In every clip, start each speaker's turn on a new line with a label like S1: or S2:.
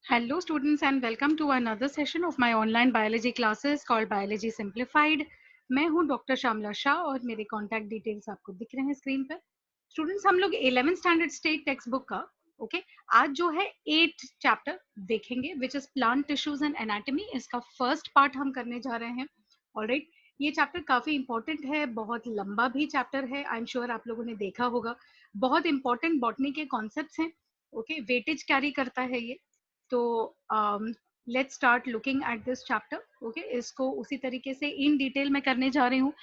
S1: Hello students and welcome to another session of my online biology classes called Biology Simplified. मैं हूं doctor Shyamala Shah और मेरे contact details आपको दिख रहे हैं स्क्रीन पर। स्टूडेंट्स हम लोग 11th standard state text book का आज जो है 8th चैप्टर देखेंगे which is plant tissues and anatomy. इसका फर्स्ट पार्ट हम करने जा रहे हैं। ऑलराइट, ये चैप्टर काफी इंपॉर्टेंट है, बहुत लंबा भी चैप्टर है। आई एम श्योर आप लोगों ने देखा होगा, बहुत इंपॉर्टेंट बॉटनी के कॉन्सेप्ट्स हैं। वेटेज कैरी करता है ये। तो let's start looking at this chapter. इसको उसी तरीके से इन डिटेल में करने जा रही हूँ।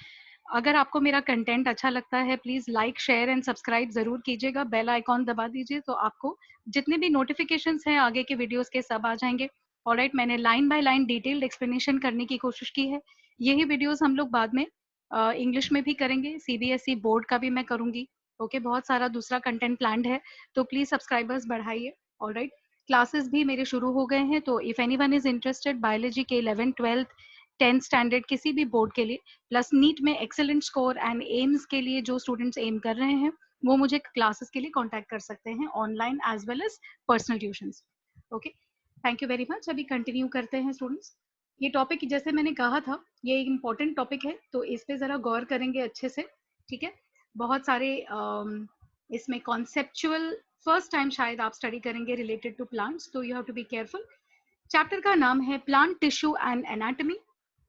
S1: अगर आपको मेरा कंटेंट अच्छा लगता है please like share and subscribe जरूर कीजिएगा, बेल आइकॉन दबा दीजिए तो आपको जितने भी नोटिफिकेशंस हैं आगे के वीडियोस के सब आ जाएंगे। ऑलराइट, मैंने line by line detailed explanation करने की कोशिश की है। यही वीडियोस हम लोग बाद में इंग्लिश में भी करेंगे, सीबीएसई बोर्ड का भी मैं करूंगी। बहुत सारा दूसरा कंटेंट प्लान्ड है, तो प्लीज सब्सक्राइबर्स बढ़ाइए। ऑलराइट, क्लासेस भी मेरे शुरू हो गए हैं, तो if anyone is interested biology के 11th 12th 10th स्टैंडर्ड किसी भी बोर्ड के लिए प्लस नीट में एक्सेलेंट स्कोर एंड एम्स के लिए जो स्टूडेंट्स एम कर रहे हैं वो मुझे क्लासेस के लिए कांटेक्ट कर सकते हैं online as well as personal tuitions. Okay, thank you very much. अभी कंटिन्यू करते हैं स्टूडेंट्स। ये टॉपिक जैसे मैंने कहा था ये एक इम्पॉर्टेंट टॉपिक है, तो इस पे ज़रा गौर करेंगे अच्छे से। ठीक है, बहुत सारे इसमें कॉन्सेप्चुअल फर्स्ट टाइम शायद आप स्टडी करेंगे रिलेटेड टू प्लांट्स, तो you have to be careful. Chapter का नाम है plant tissue and anatomy.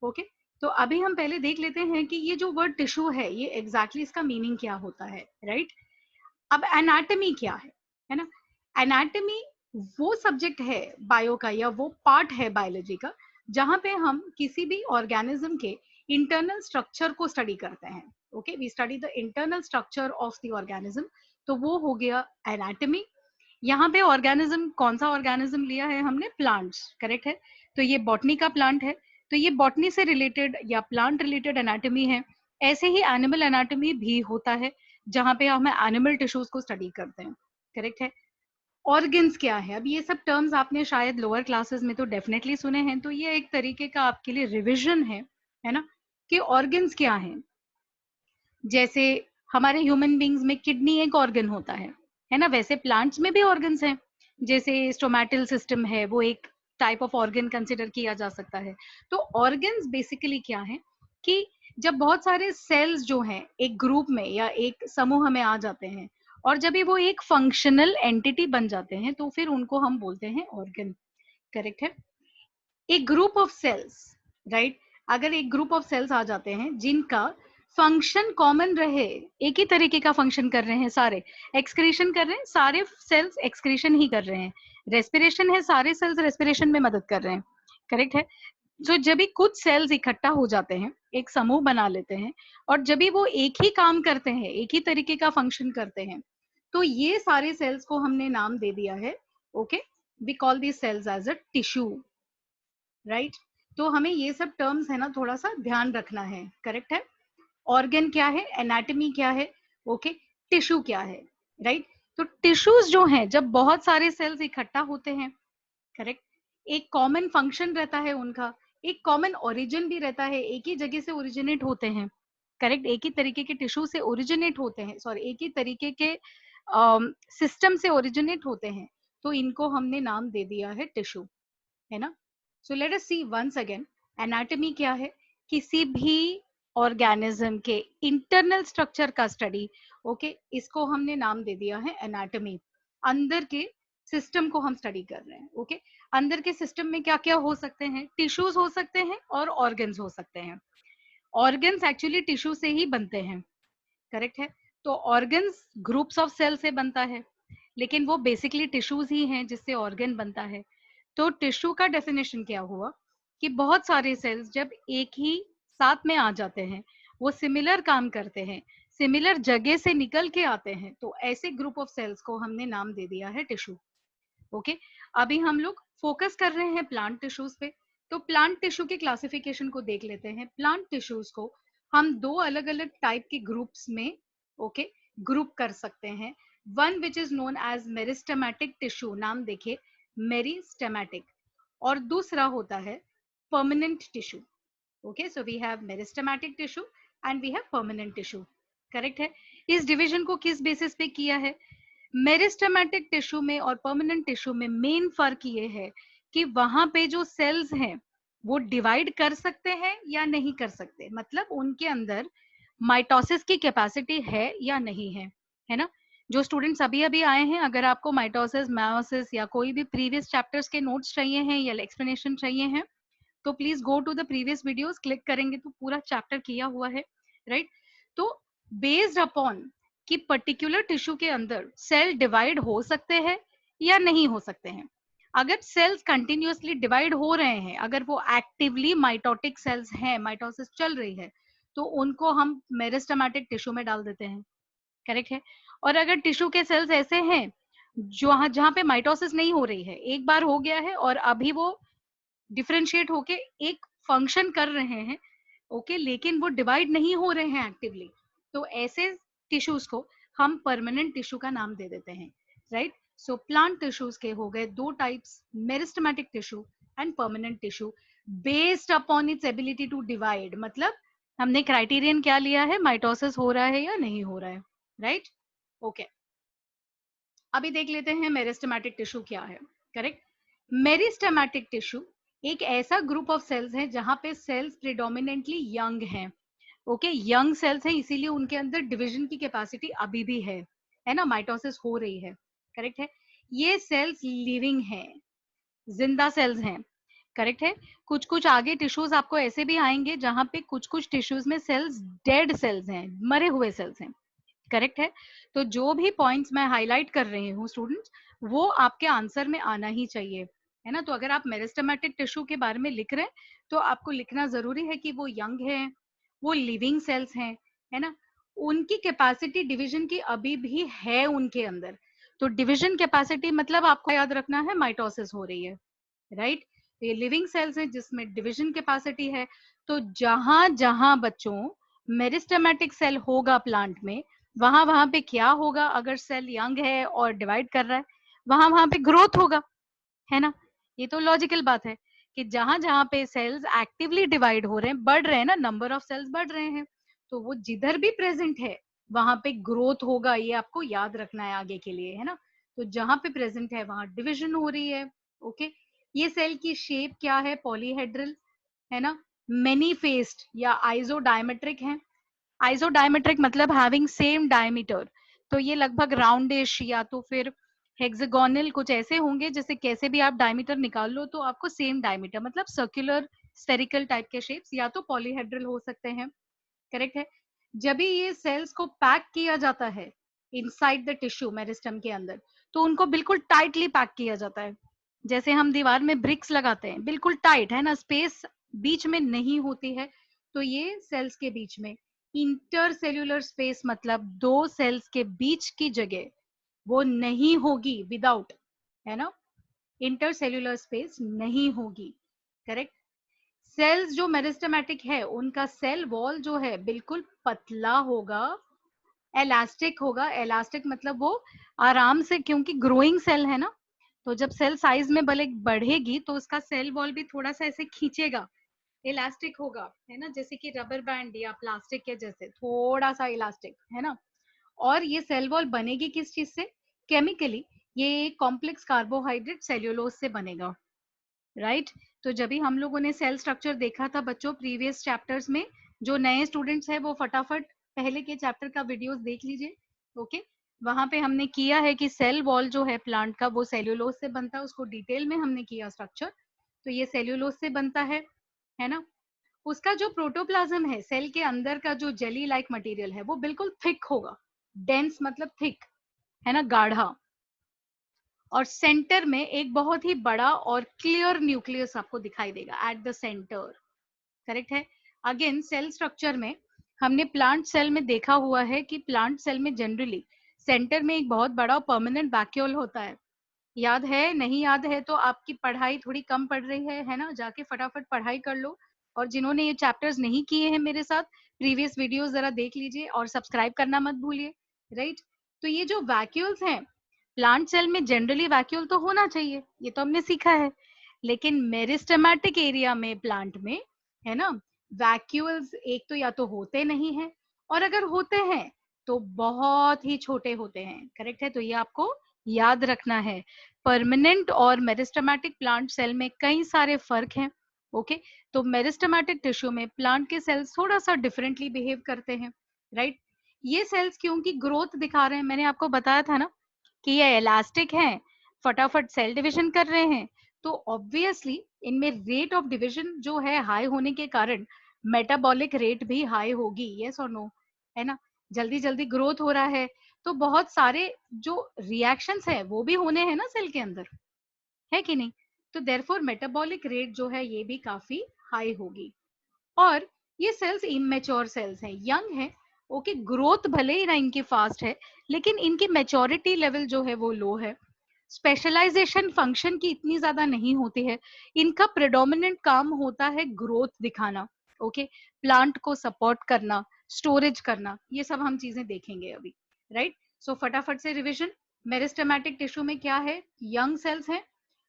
S1: Okay, तो अभी हम पहले देख लेते हैं कि ये जो वर्ड टिश्यू है ये एग्जैक्टली इसका मीनिंग क्या होता है। राइट, अब एनाटॉमी क्या है ना। एनाटॉमी वो सब्जेक्ट है बायो का या वो पार्ट है बायोलॉजी का जहां पे हम किसी भी ऑर्गेनिज्म के इंटरनल स्ट्रक्चर को स्टडी करते हैं। Okay, we study the internal structure of the organism, तो वो हो गया एनाटॉमी। यहाँ पे ऑर्गेनिज्म कौन सा ऑर्गेनिज्म लिया है हमने, प्लांट्स, करेक्ट है। तो ये बॉटनी का प्लांट है, तो ये बॉटनी से रिलेटेड या प्लांट रिलेटेड एनाटॉमी है। ऐसे ही एनिमल एनाटॉमी भी होता है जहाँ पे हम एनिमल टिश्यूज को स्टडी करते हैं, करेक्ट है। ऑर्गन्स क्या है, अब ये सब टर्म्स आपने शायद लोअर क्लासेस में तो डेफिनेटली सुने हैं, तो ये एक तरीके का आपके लिए रिविजन है ना, कि ऑर्गन्स क्या हैं। जैसे हमारे ह्यूमन बींग्स में किडनी एक ऑर्गन होता है ना, वैसे प्लांट्स में भी ऑर्गन्स हैं। जैसे स्टोमेटल सिस्टम है, वो एक टाइप ऑफ ऑर्गन कंसिडर किया जा सकता है। तो ऑर्गन्स बेसिकली क्या है कि जब बहुत सारे सेल्स जो हैं एक ग्रुप में या एक समूह में आ जाते हैं और जब वो एक फंक्शनल एंटिटी बन जाते हैं तो फिर उनको हम बोलते हैं ऑर्गन, करेक्ट है। एक ग्रुप ऑफ सेल्स, राइट, अगर एक ग्रुप ऑफ सेल्स आ जाते हैं जिनका फंक्शन कॉमन रहे, एक ही तरीके का फंक्शन कर रहे हैं, सारे एक्सक्रीशन कर रहे हैं, सारे सेल्स एक्सक्रीशन ही कर रहे हैं, रेस्पिरेशन है, सारे सेल्स रेस्पिरेशन में मदद कर रहे हैं, करेक्ट है। तो जब भी कुछ सेल्स इकट्ठा हो जाते हैं, एक समूह बना लेते हैं, और जब भी वो एक ही काम करते हैं, एक ही तरीके का फंक्शन करते हैं, तो ये सारे सेल्स को हमने नाम दे दिया है। Okay, we call this cells as a tissue, right. तो हमें ये सब टर्म्स है ना थोड़ा सा ध्यान रखना है, करेक्ट है। ऑर्गन क्या है, एनाटॉमी क्या है, ओके, टिश्यू क्या है, राइट। तो टिश्यूज जो हैं जब बहुत सारे सेल्स इकट्ठा होते हैं, करेक्ट, एक कॉमन फंक्शन रहता है उनका, एक कॉमन ओरिजिन भी रहता है, एक ही जगह से ओरिजिनेट होते हैं, करेक्ट, एक ही तरीके के टिश्यू से ओरिजिनेट होते हैं, सॉरी एक ही तरीके के सिस्टम से ओरिजिनेट होते हैं, तो इनको हमने नाम दे दिया है टिश्यू, है ना। So let us see once again, anatomy क्या है, किसी भी ऑर्गेनिज्म के इंटरनल स्ट्रक्चर का स्टडी। ओके, इसको हमने नाम दे दिया है एनाटॉमी। अंदर के सिस्टम को हम स्टडी कर रहे हैं। ओके, अंदर के सिस्टम में क्या क्या हो सकते हैं, टिश्यूज हो सकते हैं और ऑर्गन्स हो सकते हैं। ऑर्गन्स एक्चुअली टिश्यू से ही बनते हैं, करेक्ट है। तो ऑर्गन्स ग्रुप्स ऑफ सेल से बनता है, लेकिन वो बेसिकली टिश्यूज ही हैं जिससे ऑर्गन बनता है। तो टिश्यू का डेफिनेशन क्या हुआ कि बहुत सारे सेल्स जब एक ही साथ में आ जाते हैं, वो सिमिलर काम करते हैं, सिमिलर जगह से निकल के आते हैं, तो ऐसे ग्रुप ऑफ सेल्स को हमने नाम दे दिया है टिश्यू। ओके, अभी हम लोग फोकस कर रहे हैं प्लांट टिश्यूज पे, तो प्लांट टिश्यू के क्लासिफिकेशन को देख लेते हैं। प्लांट टिश्यूज को हम दो अलग अलग टाइप के ग्रुप्स में ओके ग्रुप कर सकते हैं। One which is known as meristematic tissue, नाम देखिए मेरिस्टेमेटिक, और दूसरा होता है permanent tissue. Okay, so we have meristematic tissue and we have permanent tissue, correct है। इस डिवीजन को किस बेसिस पे किया है, मेरिस्टेमेटिक टिश्यू में और परमानेंट टिश्यू में मेन फर्क ये है कि वहां पे जो सेल्स हैं वो डिवाइड कर सकते हैं या नहीं कर सकते, मतलब उनके अंदर माइटोसिस की कैपेसिटी है या नहीं है ना। जो स्टूडेंट्स अभी अभी आए हैं, अगर आपको माइटोसिस, मायोसिस या कोई भी प्रीवियस चैप्टर्स के नोट्स चाहिए हैं या एक्सप्लेनेशन चाहिए हैं, तो please go to the previous videos, click करेंगे तो पूरा चैप्टर किया हुआ है, राइट। तो बेस्ड अपॉन कि पर्टिकुलर टिश्यू के अंदर सेल डिवाइड हो सकते हैं या नहीं हो सकते हैं, अगर सेल्स कंटिन्यूअसली डिवाइड हो रहे हैं, अगर वो एक्टिवली माइटोटिक सेल्स हैं, माइटोसिस चल रही है, तो उनको हम मेरिस्टेमेटिक टिश्यू में डाल देते हैं, करेक्ट है। और अगर टिश्यू के सेल्स ऐसे हैं जो जहां पे माइटोसिस नहीं हो रही है, एक बार हो गया है और अभी वो डिफरेंशिएट होके एक फंक्शन कर रहे हैं, ओके, लेकिन वो डिवाइड नहीं हो रहे हैं एक्टिवली, तो ऐसे टिश्यूज को हम परमानेंट टिश्यू का नाम दे देते हैं, राइट। सो प्लांट टिश्यूज के हो गए दो types, meristematic tissue and permanent tissue, based upon its ability to divide, मतलब हमने क्राइटेरियन क्या लिया है, माइटोसिस हो रहा है या नहीं हो रहा है, राइट। ओके, अभी देख लेते हैं मेरिस्टेमेटिक टिश्यू क्या है, करेक्ट। मेरिस्टेमेटिक टिश्यू एक ऐसा ग्रुप ऑफ सेल्स है जहां पे सेल्स प्रिडोमिनेंटली यंग हैं, ओके, यंग सेल्स हैं, इसीलिए उनके अंदर डिवीजन की कैपेसिटी अभी भी है ना, माइटोसिस हो रही है, करेक्ट है। ये सेल्स लिविंग है, जिंदा सेल्स हैं, करेक्ट है। कुछ कुछ आगे टिश्यूज आपको ऐसे भी आएंगे जहां पे कुछ कुछ टिश्यूज में सेल्स डेड सेल्स हैं, मरे हुए सेल्स हैं, करेक्ट है। तो जो भी पॉइंट्स मैं हाईलाइट कर रही हूँ स्टूडेंट्स, वो आपके आंसर में आना ही चाहिए, है ना। तो अगर आप मेरिस्टेमेटिक टिश्यू के बारे में लिख रहे हैं तो आपको लिखना जरूरी है कि वो यंग है, वो लिविंग सेल्स हैं, है ना, उनकी कैपेसिटी डिवीजन की अभी भी है उनके अंदर। तो डिवीजन कैपेसिटी मतलब आपको याद रखना है माइटोसिस हो रही है, राइट। ये लिविंग सेल्स हैं जिसमें डिवीजन कैपेसिटी है। तो जहां जहां बच्चों मेरिस्टेमेटिक सेल होगा प्लांट में, वहां वहां पे क्या होगा, अगर सेल यंग है और डिवाइड कर रहा है, वहां वहां पे ग्रोथ होगा, है ना। ये तो लॉजिकल बात है कि जहां जहां पे सेल्स एक्टिवली डिवाइड हो रहे हैं, बढ़ रहे हैं ना, नंबर ऑफ सेल्स बढ़ रहे हैं, तो वो जिधर भी प्रेजेंट है वहां पे ग्रोथ होगा, ये आपको याद रखना है आगे के लिए, है ना। तो जहां पे प्रेजेंट है वहां डिविजन हो रही है, ओके। ये सेल की शेप क्या है, पॉलीहेड्रल, है ना, मेनी फेस्ड या आइसोडायमेट्रिक है। आइसोडायमेट्रिक मतलब हैविंग सेम डायमीटर, तो ये लगभग राउंडिश या तो फिर हेक्सागोनल कुछ ऐसे होंगे, जैसे कैसे भी आप डायमीटर निकाल लो तो आपको सेम डायमीटर, मतलब सर्कुलर स्फेरिकल टाइप के शेप्स, या तो पॉलीहेड्रल हो सकते हैं, करेक्ट है। जब भी ये सेल्स को पैक किया जाता है इनसाइड द टिश्यू मेरिस्टम के अंदर, तो उनको बिल्कुल टाइटली पैक किया जाता है, जैसे हम दीवार में ब्रिक्स लगाते हैं, बिल्कुल टाइट, है ना, स्पेस बीच में नहीं होती है। तो ये सेल्स के बीच में इंटरसेल्यूलर स्पेस, मतलब दो सेल्स के बीच की जगह वो नहीं होगी विदाउट, है ना, इंटरसेल्यूलर स्पेस नहीं होगी, करेक्ट। सेल्स जो मेरिस्टेमेटिक है उनका सेल वॉल जो है बिल्कुल पतला होगा, एलास्टिक होगा, एलास्टिक मतलब वो आराम से, क्योंकि ग्रोइंग सेल है ना, तो जब सेल साइज में भले बढ़ेगी तो उसका सेल वॉल भी थोड़ा सा ऐसे खींचेगा, इलास्टिक होगा, है ना, जैसे कि रबर बैंड या प्लास्टिक के जैसे थोड़ा सा इलास्टिक, है ना। और ये सेल वॉल बनेगी किस चीज से, केमिकली, ये कॉम्प्लेक्स कार्बोहाइड्रेट सेल्यूलोज से बनेगा, राइट। तो जब भी हम लोगों ने सेल स्ट्रक्चर देखा था बच्चों प्रीवियस चैप्टर्स में, जो नए स्टूडेंट्स हैं वो फटाफट पहले के चैप्टर का वीडियोस देख लीजिए, ओके। वहां पे हमने किया है कि सेल वॉल जो है प्लांट का वो सेल्यूलोज से बनता है, उसको डिटेल में हमने किया स्ट्रक्चर। तो ये सेल्यूलोज से बनता है ना। उसका जो प्रोटोप्लाज्म है, सेल के अंदर का जो जेली लाइक मटेरियल है, वो बिल्कुल थिक होगा, डेंस मतलब थिक, है ना, गाढ़ा। और सेंटर में एक बहुत ही बड़ा और क्लियर न्यूक्लियस आपको दिखाई देगा एट द सेंटर, करेक्ट है। अगेन सेल स्ट्रक्चर में हमने प्लांट सेल में देखा हुआ है कि प्लांट सेल में जनरली सेंटर में एक बहुत बड़ा परमानेंट वैक्यूल होता है, याद है, नहीं याद है तो आपकी पढ़ाई थोड़ी कम पड़ रही है ना, जाके फटाफट पढ़ाई कर लो। और जिन्होंने ये चैप्टर्स नहीं किए हैं मेरे साथ, प्रीवियस वीडियोस जरा देख लीजिए और सब्सक्राइब करना मत भूलिए, राइट। तो ये जो वैक्यूल्स हैं प्लांट सेल में, जनरली वैक्यूल तो होना चाहिए, ये तो हमने सीखा है, लेकिन मेरिस्टेमेटिक एरिया में प्लांट में, है ना, वैक्यूल्स एक तो या तो होते नहीं है, और अगर होते हैं तो बहुत ही छोटे होते हैं, करेक्ट है। तो ये आपको याद रखना है। परमानेंट और मेरिस्टेमेटिक प्लांट सेल में कई सारे फर्क हैं। ओके, तो मेरिस्टेमेटिक टिश्यू में प्लांट के सेल्स थोड़ा सा डिफरेंटली बिहेव करते हैं, राइट। ये सेल्स क्योंकि ग्रोथ दिखा रहे हैं, मैंने आपको बताया था ना कि ये इलास्टिक हैं, फटाफट सेल डिवीजन कर रहे हैं, तो ऑब्वियसली इनमें रेट ऑफ डिवीजन जो है हाई होने के कारण मेटाबॉलिक रेट भी हाई होगी, यस और नो, है ना। जल्दी जल्दी ग्रोथ हो रहा है, तो बहुत सारे जो रिएक्शंस है वो भी होने हैं ना सेल के अंदर, है कि नहीं। तो देयरफॉर मेटाबॉलिक रेट जो है ये भी काफी हाई होगी। और ये सेल्स इमेच्योर सेल्स हैं, यंग है। ओके, ग्रोथ भले ही ना इनकी फास्ट है, लेकिन इनकी मैच्योरिटी लेवल जो है वो लो है। स्पेशलाइजेशन फंक्शन की इतनी ज्यादा नहीं होती है। इनका प्रेडोमिनेंट काम होता है ग्रोथ दिखाना, ओके, प्लांट को सपोर्ट करना, स्टोरेज करना, ये सब हम चीजें देखेंगे अभी, राइट। सो फटाफट से रिविजन। मेरिस्टेमेटिक टिश्यू में क्या है, यंग सेल्स हैं,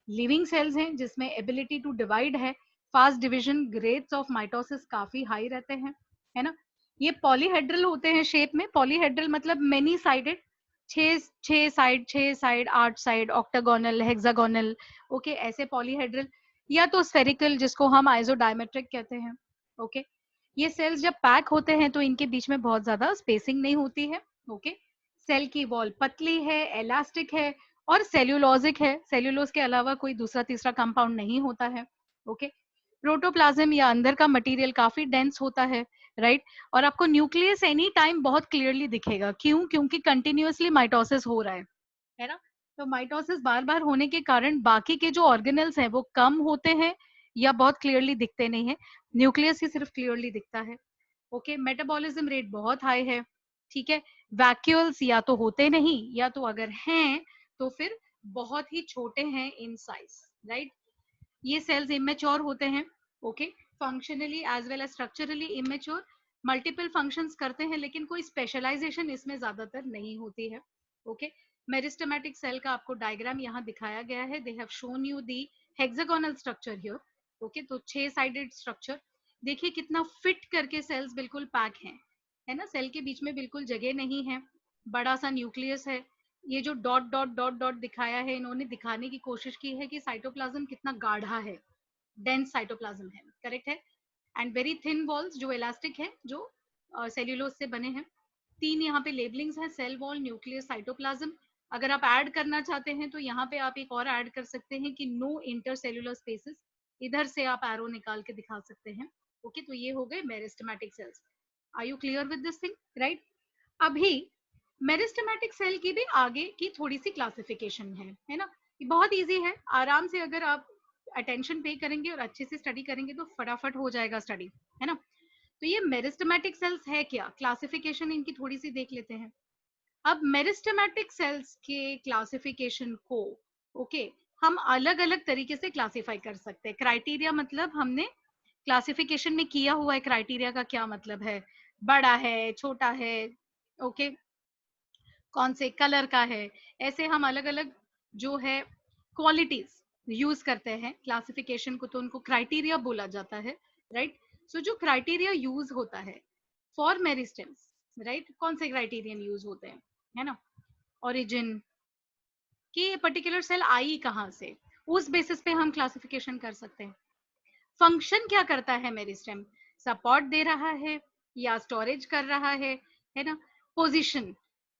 S1: लिविंग सेल्स हैं जिसमें एबिलिटी टू डिवाइड है, fast division, rates of mitosis काफी हाई रहते हैं, है ना। ये पॉलीहेड्रल होते हैं शेप में, पॉलीहेड्रल मतलब मेनी साइडेड, छह छह side, 8 side, octagonal, hexagonal, okay, ऐसे पॉलीहेड्रल, या तो स्फेरिकल जिसको हम आइसोडायमेट्रिक कहते हैं, ओके। ये सेल्स जब पैक होते हैं तो इनके बीच में बहुत ज्यादा स्पेसिंग नहीं होती है, ओके। सेल की वॉल पतली है, एलास्टिक है और सेल्यूलोजिक है, सेल्यूलोज के अलावा कोई दूसरा तीसरा कंपाउंड नहीं होता है, ओके। प्रोटोप्लाज्म या अंदर का मटेरियल काफी डेंस होता है, राइट। और आपको न्यूक्लियस एनी टाइम बहुत क्लियरली दिखेगा, क्यों, क्योंकि कंटिन्यूअसली माइटोसिस हो रहा है ना। तो माइटोसिस बार बार होने के कारण बाकी के जो ऑर्गेनल्स हैं वो कम होते हैं या बहुत क्लियरली दिखते नहीं है, न्यूक्लियस ही सिर्फ क्लियरली दिखता है, ओके। मेटाबॉलिज्म रेट बहुत हाई है, ठीक है। वैक्यूल्स या तो होते नहीं, या तो अगर हैं तो फिर बहुत ही छोटे हैं इन साइज, राइट। ये सेल्स इमेच्योर होते हैं, okay, functionally as well as structurally immature, multiple functions करते हैं लेकिन कोई स्पेशलाइजेशन इसमें ज्यादातर नहीं होती है, ओके। मेरिस्टेमेटिक सेल का आपको डायग्राम यहाँ दिखाया गया है, they have shown you the hexagonal structure here, okay. तो 6 साइडेड स्ट्रक्चर, देखिए कितना फिट करके सेल्स बिल्कुल पैक हैं, है ना, सेल के बीच में बिल्कुल जगह नहीं है, बड़ा सा न्यूक्लियस है। ये जो डॉट डॉट डॉट डॉट दिखाया है, इन्होंने दिखाने की कोशिश की है कि साइटोप्लाज्म कितना गाढ़ा है, डेंस साइटोप्लाज्म है, करेक्ट है। एंड वेरी थिन वॉल्स जो इलास्टिक है, जो सेल्यूलोज से बने हैं। 3 यहाँ पे लेबलिंग्स हैं, सेल वॉल, न्यूक्लियस, साइटोप्लाज्म। अगर आप ऐड करना चाहते हैं तो यहाँ पे आप एक और ऐड कर सकते हैं कि नो इंटरसेल्यूलर स्पेसेस, इधर से आप एरो निकाल के दिखा सकते हैं, ओके। तो ये हो गए meristematic cells. Are you clear with this thing, right. अभी मेरिस्टेमेटिक सेल की भी आगे की थोड़ी सी क्लासिफिकेशन है ना। ये बहुत इजी है, आराम से अगर आप अटेंशन पे करेंगे और अच्छे से स्टडी करेंगे तो फटाफट हो जाएगा स्टडी, है ना। तो ये मेरिस्टेमेटिक सेल्स है क्या, क्लासिफिकेशन इनकी थोड़ी सी देख लेते हैं। अब मेरिस्टेमेटिक सेल्स के क्लासिफिकेशन को, ओके, हम अलग अलग तरीके से क्लासिफाई कर सकते हैं। क्राइटेरिया मतलब हमने क्लासिफिकेशन में किया हुआ है, क्राइटेरिया का क्या मतलब है, बड़ा है, छोटा है, ओके, कौन से कलर का है, ऐसे हम अलग अलग जो है क्वालिटीज यूज करते हैं क्लासिफिकेशन को, तो उनको क्राइटेरिया बोला जाता है, राइट। सो जो क्राइटेरिया यूज होता है फॉर मेरिस्टेम्स, राइट, कौन से क्राइटेरियन यूज होते हैं, है ना। ओरिजिन, कि पर्टिकुलर सेल आई कहाँ से, उस बेसिस पे हम क्लासिफिकेशन कर सकते हैं। फंक्शन क्या करता है मेरिस्टेम, सपोर्ट दे रहा है या स्टोरेज कर रहा है ना। पोजीशन,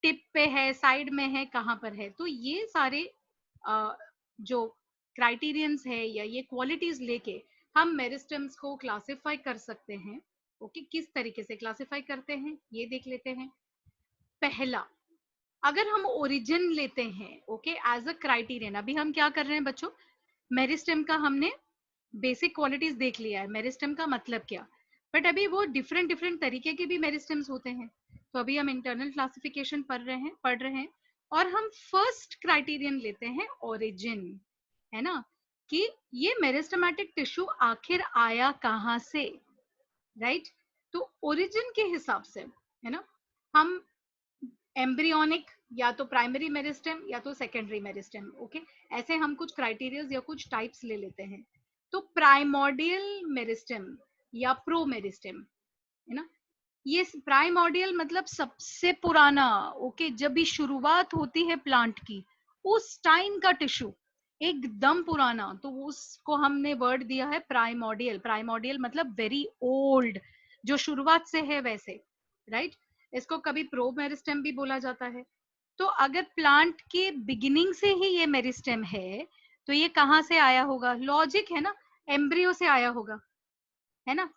S1: टिप पे है, साइड में है, कहाँ पर है। तो ये सारे जो क्राइटेरियंस है या ये क्वालिटीज लेके हम मेरिस्टेम्स को क्लासिफाई कर सकते हैं, ओके। किस तरीके से क्लासिफाई करते हैं ये देख लेते हैं। पहला, अगर हम ओरिजिन लेते हैं, ओके, एज अ क्राइटेरियन, अभी हम क्या कर रहे हैं बच्चों, मेरिस्टेम का हमने बेसिक क्वालिटीज देख लिया है, मेरिस्टेम का मतलब क्या। बट अभी वो डिफरेंट डिफरेंट तरीके के भी मेरिस्टेम्स होते हैं, तो अभी हम इंटरनल क्लासिफिकेशन पढ़ रहे हैं और हम फर्स्ट क्राइटेरियन लेते हैं ओरिजिन, है ना, कि ये मेरिस्टेमेटिक टिश्यू आखिर आया कहाँ से, राइट। तो ओरिजिन के हिसाब से, है ना, हम एम्ब्रियोनिक या तो प्राइमरी मेरिस्टेम या तो सेकेंडरी मेरिस्टेम, ओके, ऐसे हम कुछ क्राइटेरिया या कुछ टाइप्स ले लेते हैं। तो प्राइमोर्डियल मेरिस्टेम या प्रो मेरिस्टेम, है ना, ये प्राइमोर्डियल मतलब सबसे पुराना, ओके, जब भी शुरुआत होती है प्लांट की उस टाइम का टिश्यू, एकदम पुराना, तो उसको हमने वर्ड दिया है प्राइमोर्डियल। प्राइमोर्डियल मतलब वेरी ओल्ड, जो शुरुआत से है वैसे, राइट। इसको कभी प्रो मेरिस्टेम भी बोला जाता है। तो अगर प्लांट के बिगिनिंग से ही ये मेरिस्टेम है तो ये कहाँ से आया होगा? लॉजिक है ना, एम्ब्रियो से आया होगा, है ना।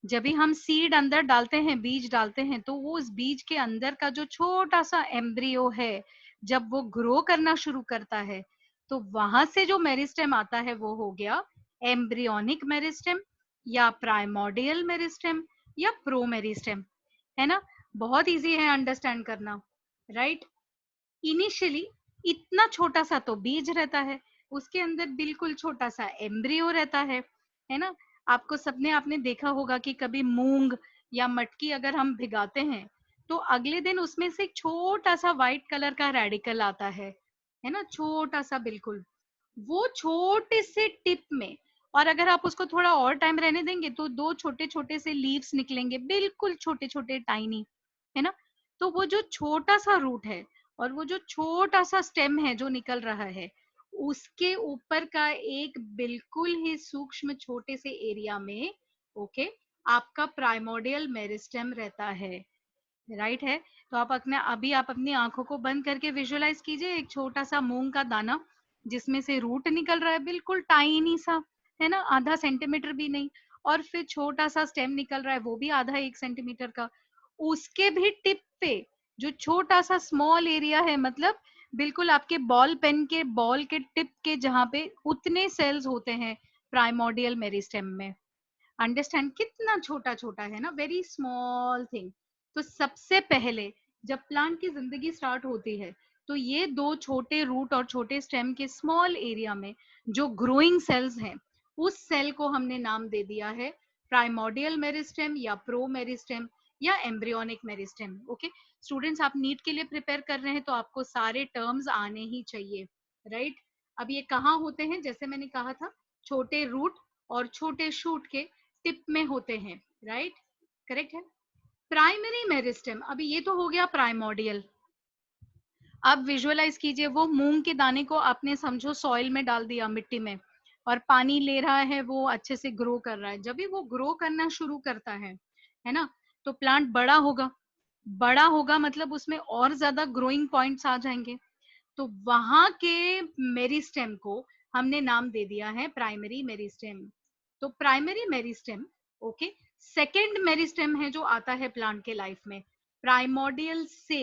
S1: जब भी हम सीड अंदर डालते हैं, बीज डालते हैं, तो वो उस बीज के अंदर का जो छोटा सा एम्ब्रियो है, जब वो ग्रो करना शुरू करता है तो वहां से जो मेरिस्टेम आता है वो हो गया एम्ब्रियोनिक मेरिस्टेम या प्राइमोर्डियल मेरिस्टेम या प्रोमेरिस्टेम, है ना। बहुत इजी है अंडरस्टैंड करना, राइट। इनिशियली इतना छोटा सा तो बीज रहता है, उसके अंदर बिल्कुल छोटा सा एम्ब्रियो रहता है ना। आपको सबने आपने देखा होगा कि कभी मूंग या मटकी अगर हम भिगाते हैं तो अगले दिन उसमें से एक छोटा सा व्हाइट कलर का रेडिकल आता है ना, छोटा सा बिल्कुल, वो छोटे से टिप में, और अगर आप उसको थोड़ा और टाइम रहने देंगे तो दो छोटे छोटे से लीव्स निकलेंगे, बिल्कुल छोटे छोटे टाइनी, है ना। तो वो जो छोटा सा रूट है और वो जो छोटा सा स्टेम है जो निकल रहा है, उसके ऊपर का एक बिल्कुल ही सूक्ष्म छोटे से एरिया में, ओके, आपका प्राइमोर्डियल मेरिस्टेम रहता है, राइट है। तो आप अपने अभी आप अपनी आंखों को बंद करके विजुअलाइज कीजिए एक छोटा सा मूंग का दाना जिसमें से रूट निकल रहा है, बिल्कुल टाइनी सा, है ना, आधा सेंटीमीटर भी नहीं, और फिर छोटा सा स्टेम निकल रहा है वो भी आधा 1 सेंटीमीटर का। उसके भी टिप पे जो छोटा सा स्मॉल एरिया है, मतलब बिल्कुल आपके बॉल पेन के बॉल के टिप के जहां पे उतने सेल्स होते हैं प्राइमोर्डियल मेरिस्टेम में। अंडरस्टैंड कितना छोटा छोटा है ना, वेरी स्मॉल थिंग। तो सबसे पहले जब प्लांट की जिंदगी स्टार्ट होती है तो ये दो छोटे रूट और छोटे स्टेम के स्मॉल एरिया में जो ग्रोइंग सेल्स हैं, उस सेल को हमने नाम दे दिया है प्राइमोर्डियल मेरिस्टेम या प्रो मेरिस्टेम या एम्ब्रियोनिक मेरिस्टेम। ओके स्टूडेंट्स, आप नीट के लिए प्रिपेयर कर रहे हैं तो आपको सारे टर्म्स आने ही चाहिए, राइट। अब ये कहाँ होते हैं? जैसे मैंने कहा था, छोटे रूट और छोटे शूट के टिप में होते हैं, राइट, करेक्ट है। प्राइमरी मेरिस्टेम, अभी ये तो हो गया प्राइमोर्डियल। अब विजुअलाइज कीजिए, वो मूंग के दाने को आपने समझो सॉइल में डाल दिया, मिट्टी में, और पानी ले रहा है, वो अच्छे से ग्रो कर रहा है। जब भी वो ग्रो करना शुरू करता है ना, तो प्लांट बड़ा होगा। बड़ा होगा मतलब उसमें और ज्यादा ग्रोइंग पॉइंट्स आ जाएंगे, तो वहां के मेरिस्टेम को हमने नाम दे दिया है प्राइमरी मेरिस्टेम। तो primary meristem, okay, second meristem है जो आता है प्लांट के लाइफ में। प्राइमोर्डियल से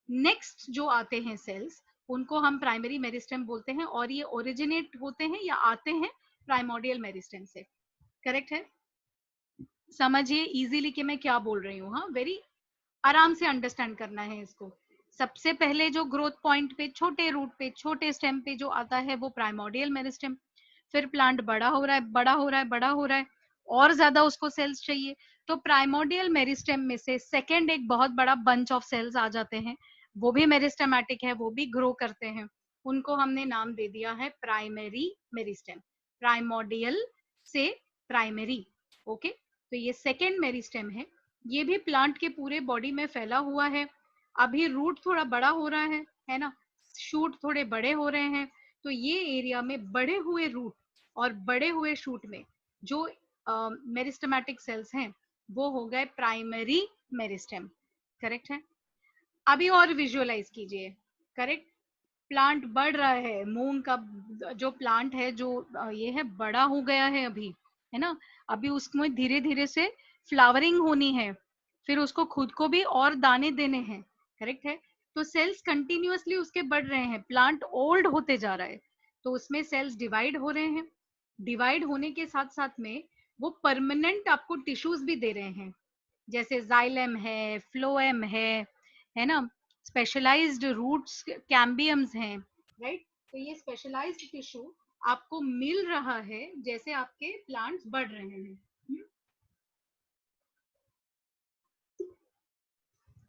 S1: नेक्स्ट जो आते हैं सेल्स, उनको हम प्राइमरी मेरिस्टेम बोलते हैं, और ये ओरिजिनेट होते हैं या आते हैं प्राइमोर्डियल मेरिस्टेम से, करेक्ट है। समझिए इजीली कि मैं क्या बोल रही हूँ, हाँ, वेरी आराम से अंडरस्टैंड करना है इसको। सबसे पहले जो ग्रोथ पॉइंट पे, छोटे रूट पे, छोटे स्टेम पे जो आता है वो प्राइमोर्डियल मेरिस्टेम। फिर प्लांट बड़ा हो रहा है, बड़ा हो रहा है, बड़ा हो रहा है, और ज्यादा उसको सेल्स चाहिए, तो प्राइमोर्डियल मेरिस्टेम में से सेकेंड एक बहुत बड़ा बंच ऑफ सेल्स आ जाते हैं, वो भी मेरिस्टेमेटिक है, वो भी ग्रो करते हैं। उनको हमने नाम दे दिया है प्राइमरी मेरिस्टेम। प्राइमोर्डियल से प्राइमरी, ओके। तो ये सेकेंड मेरिस्टेम है, ये भी प्लांट के पूरे बॉडी में फैला हुआ है। अभी रूट थोड़ा बड़ा हो रहा है ना, शूट थोड़े बड़े हो रहे हैं, तो ये एरिया में बड़े हुए रूट और बड़े हुए शूट में जो मेरिस्टेमेटिक सेल्स हैं वो हो गए प्राइमरी मेरिस्टेम, करेक्ट है। अभी और विजुअलाइज कीजिए, करेक्ट। प्लांट बढ़ रहा है, मूंग का जो प्लांट है, जो ये है, बड़ा हो गया है अभी, है ना। अभी उसमें धीरे धीरे से फ्लावरिंग होनी है, फिर उसको खुद को भी और दाने देने हैं, करेक्ट है। तो सेल्स कंटिन्यूअसली उसके बढ़ रहे हैं, प्लांट ओल्ड होते जा रहा है, तो उसमें सेल्स डिवाइड हो रहे हैं। डिवाइड होने के साथ साथ में वो परमानेंट आपको टिश्यूज भी दे रहे हैं, जैसे जाइलम है, फ्लोएम है ना, स्पेशलाइज्ड रूट्स कैम्बियम्स हैं, राइट। तो ये स्पेशलाइज्ड टिश्यू आपको मिल रहा है जैसे आपके प्लांट्स बढ़ रहे हैं,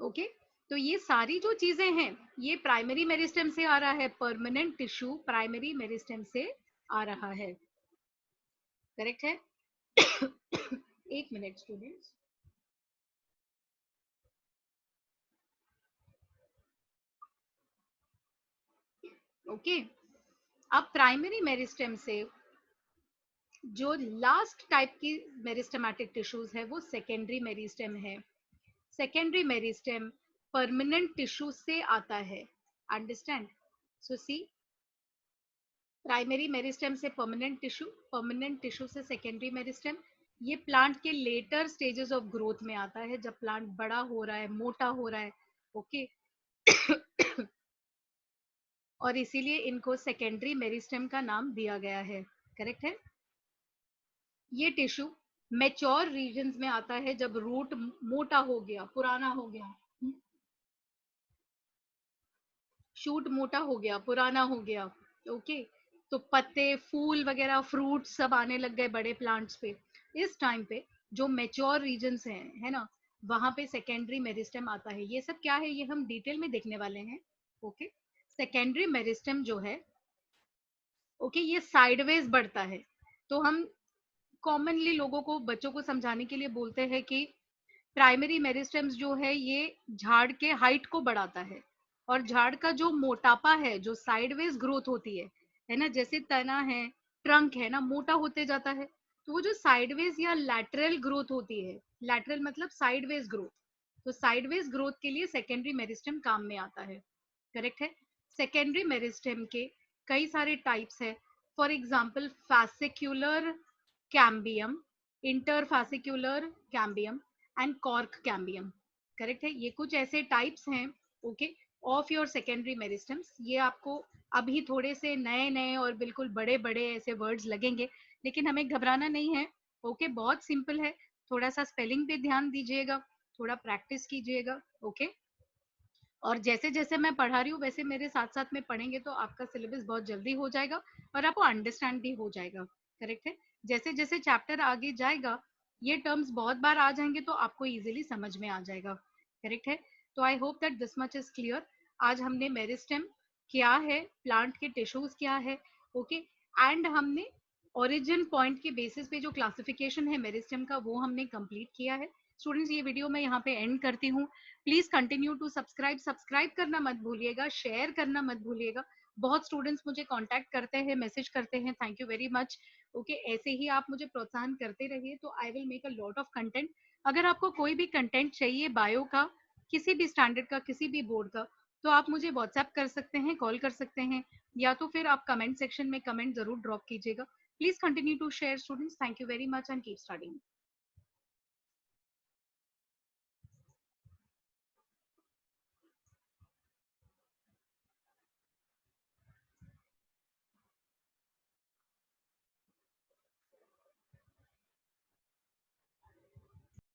S1: ओके। तो ये सारी जो चीजें हैं ये प्राइमरी मेरिस्टेम से आ रहा है, परमानेंट टिश्यू प्राइमरी मेरिस्टेम से आ रहा है, करेक्ट है। एक मिनट स्टूडेंट्स। ओके, अब प्राइमरी मेरिस्टेम से जो लास्ट टाइप की मेरिस्टेमेटिक टिश्यूज है वो सेकेंडरी मेरिस्टेम है। सेकेंडरी मेरिस्टेम परमानेंट टिश्यू से आता है, अंडरस्टैंड। सो सी, प्राइमरी मेरिस्टेम से परमानेंट टिश्यू से सेकेंडरी मेरिस्टेम। ये प्लांट के लेटर स्टेजेस ऑफ ग्रोथ में आता है, जब प्लांट बड़ा हो रहा है, मोटा हो रहा है। ओके और इसीलिए इनको सेकेंडरी मेरिस्टेम का नाम दिया गया है, करेक्ट है। ये टिश्यू मेच्योर रीजन्स में आता है जब रूट मोटा हो गया, पुराना हो गया, शूट मोटा हो गया, पुराना हो गया। ओके, तो पत्ते, फूल वगैरह, फ्रूट सब आने लग गए बड़े प्लांट्स पे। इस टाइम पे जो मेच्योर रीजन्स हैं, है ना, वहां पे सेकेंडरी मेरिस्टेम आता है। ये सब क्या है, ये हम डिटेल में देखने वाले हैं। ओके, सेकेंडरी मेरिस्टेम जो है, ओके, ये साइडवेज बढ़ता है। तो हम कॉमनली लोगों को, बच्चों को समझाने के लिए बोलते हैं कि प्राइमरी मेरिस्टेम्स जो है ये झाड़ के हाइट को बढ़ाता है, और झाड़ का जो मोटापा है, जो साइडवेज ग्रोथ होती है ना, जैसे तना है, ट्रंक है ना, मोटा होते जाता है, तो वो जो साइडवेज या लैटरल ग्रोथ होती है, लैटरल मतलब साइडवेज ग्रोथ, तो साइडवेज ग्रोथ के लिए सेकेंडरी मेरिस्टेम काम में आता है, करेक्ट है। सेकेंडरी मेरिस्टेम के कई सारे टाइप्स है। For example fascicular cambium, interfascicular cambium and cork cambium, correct है। ये कुछ ऐसे टाइप्स हैं, okay, of your secondary meristems. ये आपको अभी थोड़े से नए नए और बिल्कुल बड़े बड़े ऐसे वर्ड्स लगेंगे, लेकिन हमें घबराना नहीं है। ओके, बहुत सिंपल है। थोड़ा सा स्पेलिंग पे ध्यान दीजिएगा, थोड़ा प्रैक्टिस कीजिएगा। ओके, और जैसे जैसे मैं पढ़ा रही हूँ वैसे मेरे साथ साथ में पढ़ेंगे तो आपका सिलेबस बहुत जल्दी हो जाएगा और आपको अंडरस्टैंड भी हो जाएगा, करेक्ट है। जैसे जैसे चैप्टर आगे जाएगा ये टर्म्स बहुत बार आ जाएंगे तो आपको इजीली समझ में आ जाएगा, करेक्ट है। तो I hope that this much is clear. आज हमने मेरिस्टेम क्या है, प्लांट के टिश्यूज क्या है, ओके, एंड हमने ओरिजिन पॉइंट के बेसिस पे जो क्लासिफिकेशन है मेरिस्टेम का वो हमने कंप्लीट किया है। स्टूडेंट्स, ये वीडियो मैं यहाँ पे एंड करती हूँ। प्लीज कंटिन्यू टू सब्सक्राइब करना मत भूलिएगा, शेयर करना मत भूलिएगा। बहुत स्टूडेंट्स मुझे कांटेक्ट करते हैं, मैसेज करते हैं, thank you very much. Okay, ऐसे ही आप मुझे प्रोत्साहन करते रहिए तो I will make a lot of content. अगर आपको कोई भी कंटेंट चाहिए बायो का, किसी भी स्टैंडर्ड का, किसी भी बोर्ड का, तो आप मुझे व्हाट्सएप कर सकते हैं, कॉल कर सकते हैं, या तो फिर आप कमेंट सेक्शन में कमेंट जरूर ड्रॉप कीजिएगा। Please continue to share students, thank you very much and keep studying.